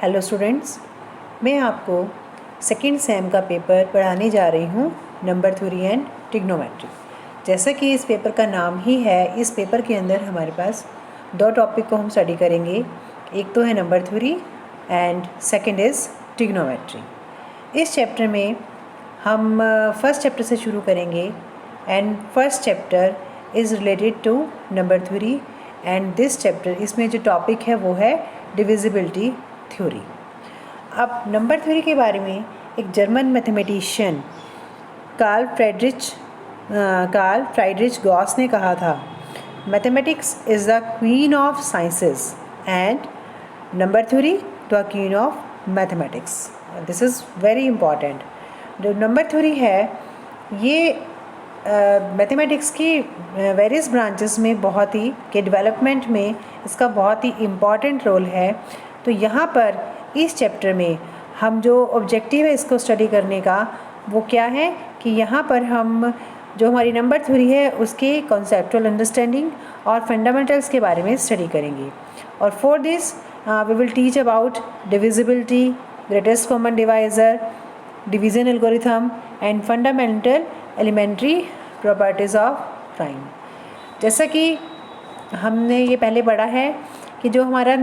Hello students, मैं आपको second same का पेपर पढ़ाने जा रही हूँ, नंबर थ्योरी एंड ट्रिग्नोमेट्री। जैसा कि इस पेपर का नाम ही है, इस पेपर के अंदर हमारे पास दो टॉपिक को हम स्टडी करेंगे। एक तो है number theory and second is trigonometry. इस चैप्टर में हम फर्स्ट चैप्टर से शुरू करेंगे and first chapter is related to number theory and this chapter, इसमें जो टॉपिक है वो है डिविजिबिलिटी थ्योरी। अब नंबर थ्योरी के बारे में एक German mathematician Carl Friedrich Gauss ने कहा था, mathematics is the queen of sciences and number theory the queen of mathematics. This is very important. जो नंबर थ्योरी है ये मैथमेटिक्स की वेरियस ब्रांचेस में बहुत ही के डेवलपमेंट में इसका बहुत ही इम्पॉर्टेंट रोल है। तो यहाँ पर इस चैप्टर में हम जो ऑब्जेक्टिव है इसको स्टडी करने का वो क्या है कि यहाँ पर हम जो हमारी नंबर थ्योरी है उसके कॉन्सेप्चुअल अंडरस्टैंडिंग और फंडामेंटल्स के बारे में स्टडी करेंगे। और for this we will teach about divisibility, greatest common divisor, division algorithm and fundamental elementary properties of prime. जैसा कि हमने ये पहले पढ़ा है कि जो हमारा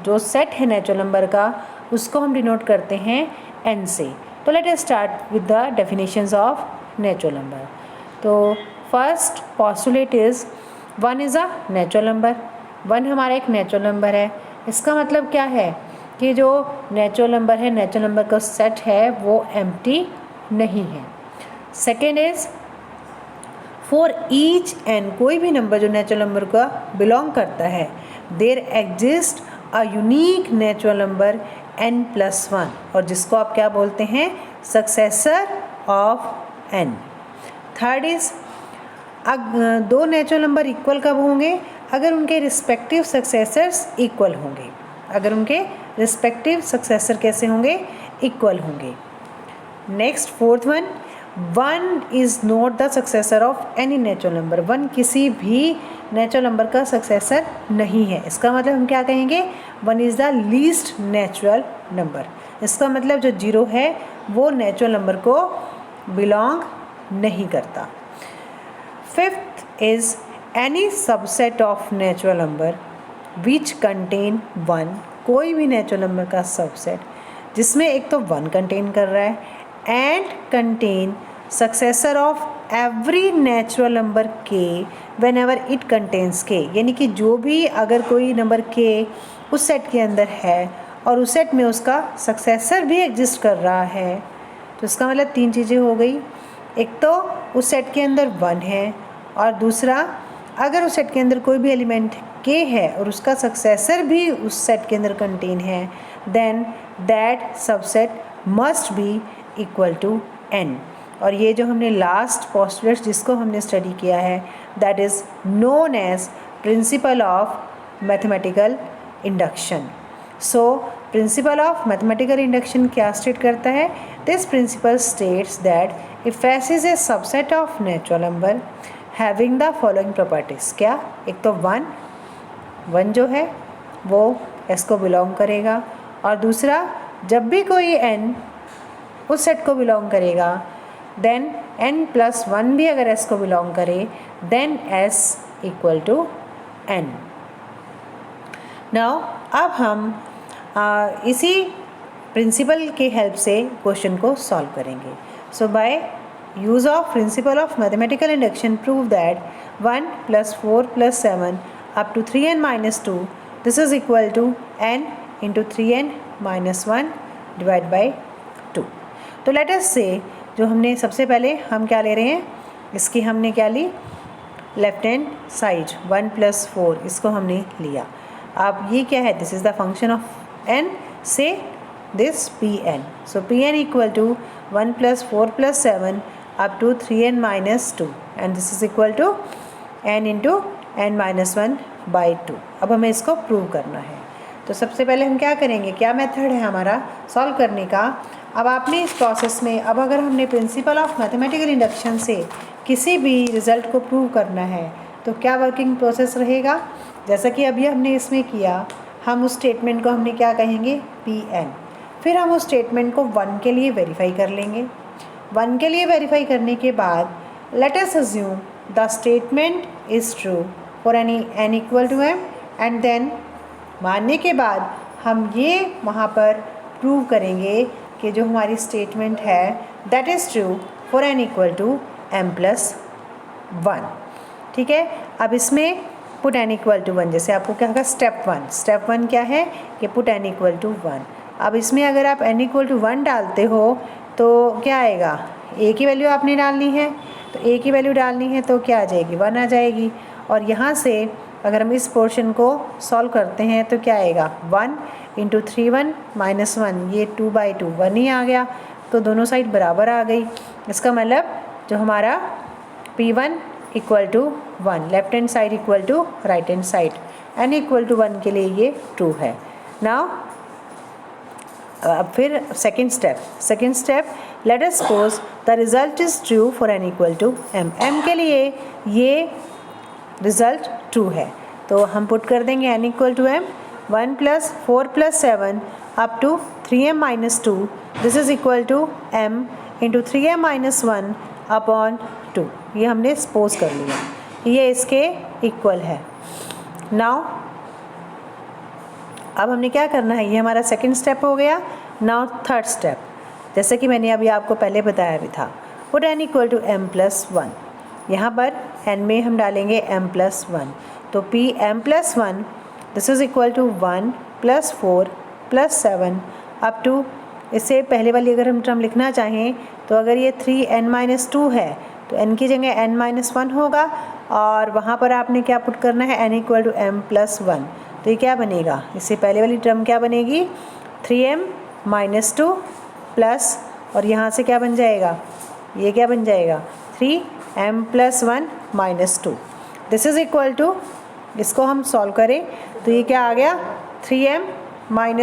जो सेट है नेचुरल नंबर का उसको हम डिनोट करते हैं n से। तो let us start with the definitions of natural number. तो first postulate is one is a natural number. One हमारा एक नेचुरल नंबर है। इसका मतलब क्या है कि जो नेचुरल नंबर है, नेचुरल नंबर का सेट है वो एम्प्टी नहीं है। Second is for each n, कोई भी नंबर जो नेचुरल नंबर का बिलोंग करता है, there exist a unique natural number n+1, और जिसको आप क्या बोलते हैं, successor of n। Third is दो नेचुरल नंबर इक्वल कब होंगे, अगर उनके रिस्पेक्टिव सक्सेसर्स इक्वल होंगे। अगर उनके रिस्पेक्टिव सक्सेसर कैसे होंगे, इक्वल होंगे। Next fourth one is not the successor of any natural number. One किसी भी नेचुरल नंबर का सक्सेसर नहीं है। इसका मतलब हम क्या कहेंगे, one is the least natural number. इसका मतलब जो जीरो है वो नेचुरल नंबर को बिलोंग नहीं करता। Fifth is any subset of natural number which contain one, कोई भी नेचुरल नंबर का सबसेट जिसमें एक तो वन कंटेन कर रहा है and contain successor of every natural number के वेन एवर इट कंटेन्स के, यानी कि जो भी अगर कोई नंबर के उस सेट के अंदर है और उस सेट में उसका सक्सेसर भी एग्जिस्ट कर रहा है, तो इसका मतलब तीन चीज़ें हो गई। एक तो उस सेट के अंदर वन है, और दूसरा अगर उस सेट के अंदर कोई भी एलिमेंट के है और उसका सक्सेसर भी उस सेट के अंदर कंटेन है, then that subset must be equal to n। और ये जो हमने लास्ट पोस्टुलेट जिसको हमने स्टडी किया है, that is known as principle of mathematical induction. So principle of mathematical induction क्या स्टेट करता है, this principle states that if S is a subset of natural number having the following properties. क्या, एक तो one जो है वो S को बिलोंग करेगा, और दूसरा जब भी कोई n उस सेट को बिलोंग करेगा, देन n+1 भी अगर S को बिलोंग करे, then S equal to n। Now अब हम इसी प्रिंसिपल के हेल्प से क्वेश्चन को सॉल्व करेंगे। So by use of principle of mathematical induction prove that 1 + 4 + 7 up to 3n-2 this is equal to n into 3n - 1 divide by 2। तो let अस से जो हमने सबसे पहले हम क्या ले रहे हैं, इसकी हमने क्या ली, लेफ्ट हैंड साइड 1 + 4 इसको हमने लिया। अब ये क्या है, this is the function of n से this Pn। So Pn equal to 1 + 4 + 7 up to 3n - 2 and this is equal to n into n - 1 by 2। अब हमें इसको प्रूव करना है। तो सबसे पहले हम क्या करेंगे, क्या मेथड है हमारा सॉल्व करने का। अब आपने इस प्रोसेस में, अब अगर हमने प्रिंसिपल ऑफ मैथमेटिकल इंडक्शन से किसी भी रिज़ल्ट को प्रूव करना है तो क्या वर्किंग प्रोसेस रहेगा, जैसा कि अभी हमने इसमें किया, हम उस स्टेटमेंट को हमने क्या कहेंगे, Pn। फिर हम उस स्टेटमेंट को 1 के लिए वेरीफाई कर लेंगे। 1 के लिए वेरीफाई करने के बाद let us assume the statement is true for any n equal to m, and then मानने के बाद हम ये वहाँ पर प्रूव करेंगे कि जो हमारी स्टेटमेंट है that is true for n equal to m+1। ठीक है, अब इसमें पुट n इक्वल टू 1, जैसे आपको क्या होगा स्टेप वन क्या है कि पुट n इक्वल टू 1। अब इसमें अगर आप n इक्वल टू 1 डालते हो तो क्या आएगा, a की वैल्यू आपने डालनी है, तो a की वैल्यू डालनी है तो क्या आ जाएगी, 1 आ जाएगी। और यहाँ से अगर हम इस पोर्शन को सॉल्व करते हैं तो क्या आएगा, 1 इंटू 3 1 माइनस 1, ये 2/2 1 ही आ गया, तो दोनों साइड बराबर आ गई। इसका मतलब जो हमारा P1 इक्वल to 1, left hand side equal to right hand side, n equal to 1 के लिए ये ट्रू है। नाउ अब फिर second step let us suppose the result is true for n equal to m। m के लिए ये रिजल्ट ट्रू है, तो हम पुट कर देंगे n equal to m 1 + 4 + 7 up to 3m - 2, this is equal to m into 3m - 1 upon 2। ये हमने सपोज कर लिया, ये इसके इक्वल है। नाउ अब हमने क्या करना है, ये हमारा सेकंड स्टेप हो गया। नाउ थर्ड स्टेप, जैसे कि मैंने अभी आपको पहले बताया भी था, put n equal to m+1। यहाँ पर n में हम डालेंगे m+1, तो Pm+1 this is equal to 1 + 4 + 7 up to, इससे पहले वाली अगर हम टर्म लिखना चाहें तो अगर ये 3n - 2 है तो n की जगह n - 1 होगा, और वहाँ पर आपने क्या पुट करना है, n इक्वल टू m+1। तो ये क्या बनेगा, इससे पहले वाली टर्म क्या बनेगी, 3m - 2 प्लस, और यहाँ से क्या बन जाएगा, ये क्या बन जाएगा, 3m+1 - 2, this is equal to, इसको हम सॉल्व करें तो ये क्या आ गया, 3m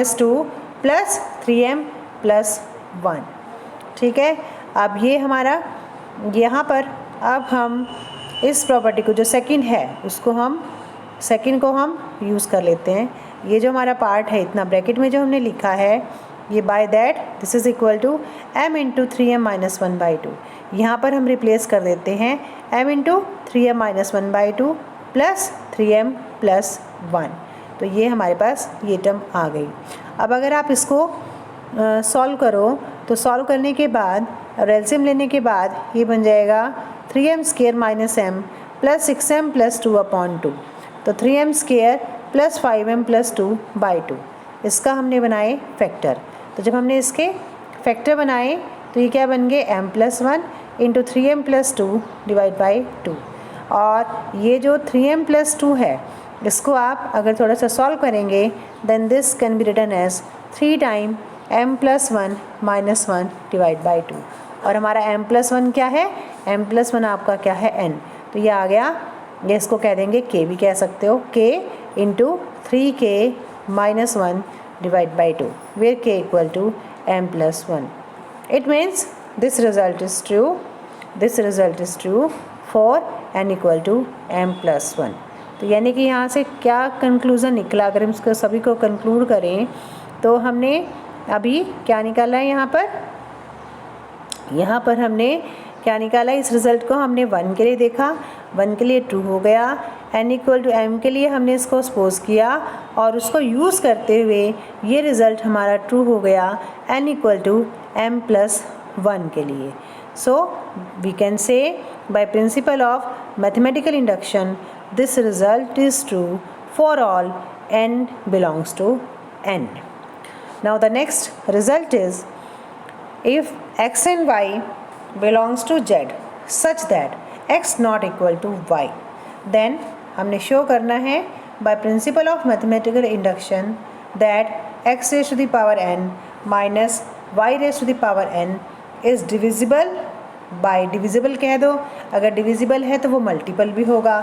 - 2 प्लस 3m + 1। ठीक है, अब ये हमारा यहाँ पर, अब हम इस प्रॉपर्टी को जो सेकंड है उसको हम सेकंड को हम यूज़ कर लेते हैं। ये जो हमारा पार्ट है इतना ब्रैकेट में जो हमने लिखा है, ये by that this is equal to m into 3m - 1/2। यहाँ पर हम रिप्लेस कर देते हैं m into 3m - 1/2 plus 3m + 1, तो ये हमारे पास ये टर्म आ गई। अब अगर आप इसको सॉल्व करो तो सॉल्व करने के बाद और एलसीएम लेने के बाद ये बन जाएगा 3m² - m प्लस 6m + 2/2, तो 3m² + 5m + 2/2, इसका हमने बनाए फैक्टर। तो जब हमने इसके फैक्टर बनाए तो ये क्या बन गए, m+1 इंटू 3m + 2 / 2, और ये जो 3m + 2 है इसको आप अगर थोड़ा सा सॉल्व करेंगे then this can be written as 3 time m+1 - 1 / 2, और हमारा m+1 क्या है, m+1 आपका क्या है, n, तो ये आ गया, ये इसको कह देंगे k भी कह सकते हो, k into 3k - 1 / 2, where k equal to m+1। It means this result is true for n equal to m+1। तो यानी कि यहाँ से क्या कंक्लूज़न निकला, अगर हम इसको सभी को कंक्लूड करें तो हमने अभी क्या निकाला है, यहाँ पर हमने क्या निकाला, इस रिज़ल्ट को हमने 1 के लिए देखा, 1 के लिए ट्रू हो गया, n इक्वल टू m के लिए हमने इसको सपोज किया और उसको यूज़ करते हुए ये रिज़ल्ट हमारा ट्रू हो गया n इक्वल टू m+1 के लिए। So we can say by principle of mathematical induction this result is true for all n belongs to n। Now the next result is if x and y belongs to z such that x not equal to y, then हमने show करना है by principle of mathematical induction that x raised to the power n minus y raised to the power n is divisible by, divisible कह दो, अगर divisible है तो वो multiple भी होगा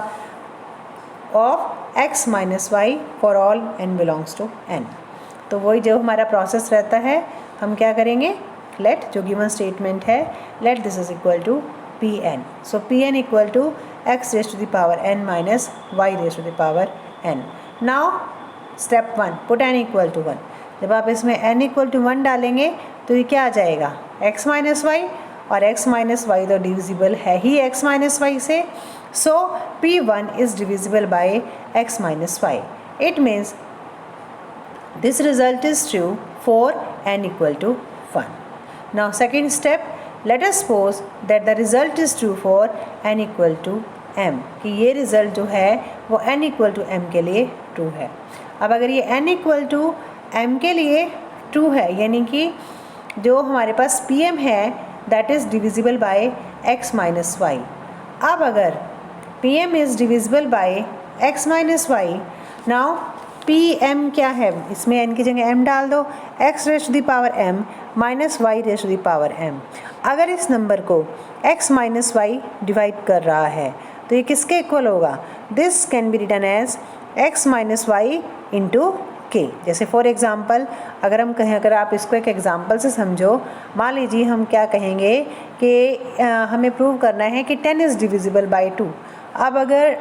of x minus y for all n belongs to n। तो वही जो हमारा प्रोसेस रहता है, हम क्या करेंगे, लेट जो गिवन स्टेटमेंट है, let this is equal to Pn, so Pn equal to x raised to the power n minus y raised to the power n। Now step 1 put n equal to 1। जब आप इसमें n equal to 1 डालेंगे तो ये क्या आ जाएगा x minus y, और x माइनस वाई तो डिविजिबल है ही x माइनस वाई से, so P1 is divisible by x minus y. It means this result is true for n equal to 1. Now second step, let us suppose that the result is true for n equal to m, कि ये result जो है वो n equal to m के लिए true है। अब अगर ये n equal to m के लिए true है, यानी कि जो हमारे पास Pm है that is divisible by x minus y। अब अगर Pm is divisible by x minus y, now Pm क्या है, इसमें n की जगह m डाल दो, x raise to the power m minus y raise to the power m। अगर इस नंबर को x माइनस वाई डिवाइड कर रहा है तो ये किसके इक्वल होगा, this can be written as x minus y into k. जैसे फॉर एग्ज़ाम्पल अगर हम कहें, अगर आप इसको एक एग्ज़ाम्पल से समझो, मान लीजिए हम क्या कहेंगे कि हमें प्रूव करना है कि 10 इज़ डिविजिबल बाई 2। अब अगर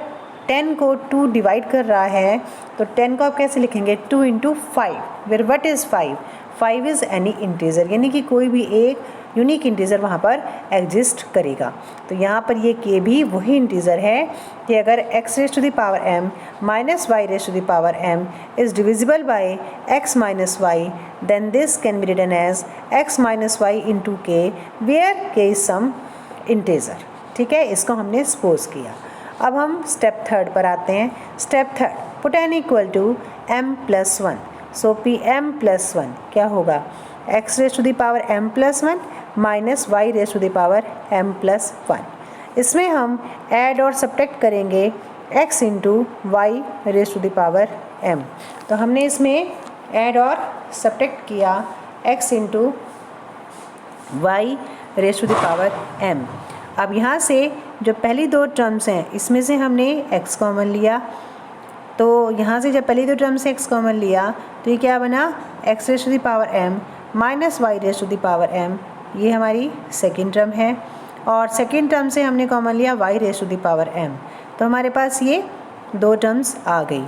10 को 2 डिवाइड कर रहा है तो 10 को आप कैसे लिखेंगे, 2 into 5, where what is 5, 5 is any integer, यानी कि कोई भी एक यूनिक इंटीजर वहाँ पर एग्जिस्ट करेगा। तो यहाँ पर ये के भी वही इंटीजर है कि अगर x raise to the power m minus y raise to the power m is divisible by x minus y, then this can be written as x minus y into k, where k is some integer. ठीक है, इसको हमने suppose किया। अब हम step 3 पर आते हैं। Step 3, put n equal to m plus 1। So Pm plus 1 क्या होगा, x raise to the power m plus 1 minus y raise to the power m plus 1। इसमें हम ऐड और सब्ट्रैक्ट करेंगे x into y raise to the power m। तो हमने इसमें add और सब्ट्रैक्ट किया x into y raise to the power m। अब यहाँ से जो पहली दो टर्म्स हैं इसमें से हमने x कॉमन लिया, तो यहाँ से जब पहली दो टर्म से x कॉमन लिया तो ये क्या बना, x raise to the power m minus y raise to the power m, ये हमारी सेकेंड टर्म है। और सेकेंड टर्म से हमने कॉमन लिया y raise to the power m, तो हमारे पास ये दो टर्म्स आ गई।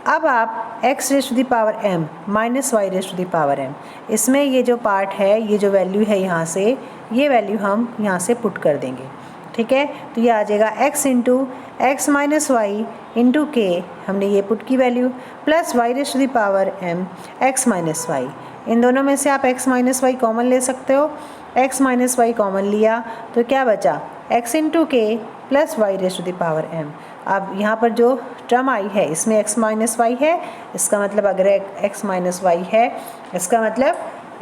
अब आप x raise to the power m minus y raise to the power m, इसमें ये जो पार्ट है, ये जो वैल्यू है यहाँ से, ये वैल्यू हम यहाँ से पुट कर देंगे। ठीक है, तो ये आ जाएगा x into x minus y into k, हमने ये पुट की value, plus y raise to the power m x minus y. इन दोनों में से आप x माइनस वाई कॉमन ले सकते हो, x माइनस वाई कॉमन लिया तो क्या बचा, x into k plus y raise to the power m। अब यहाँ पर जो टर्म आई है इसमें x माइनस वाई है, इसका मतलब अगर x माइनस वाई है, इसका मतलब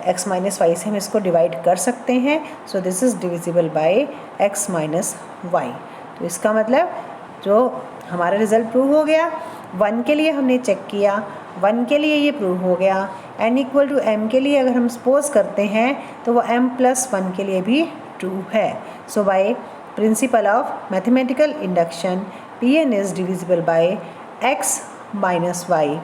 x माइनस वाई से हम इसको डिवाइड कर सकते हैं। So this is divisible by x minus y. तो इसका मतलब जो हमारा रिज़ल्ट प्रूव हो गया, 1 के लिए हमने चेक किया, 1 के लिए ये प्रूव हो गया। n इक्वल टू m के लिए अगर हम सपोज करते हैं तो वो m प्लस 1 के लिए भी ट्रू है। So by principle of mathematical induction Pn is divisible by x minus y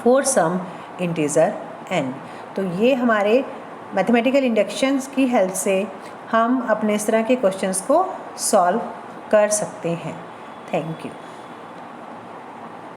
for some integer n। तो ये हमारे मैथमेटिकल इंडक्शंस की हेल्प से हम अपने इस तरह के क्वेश्चंस को सॉल्व कर सकते हैं। Thank you.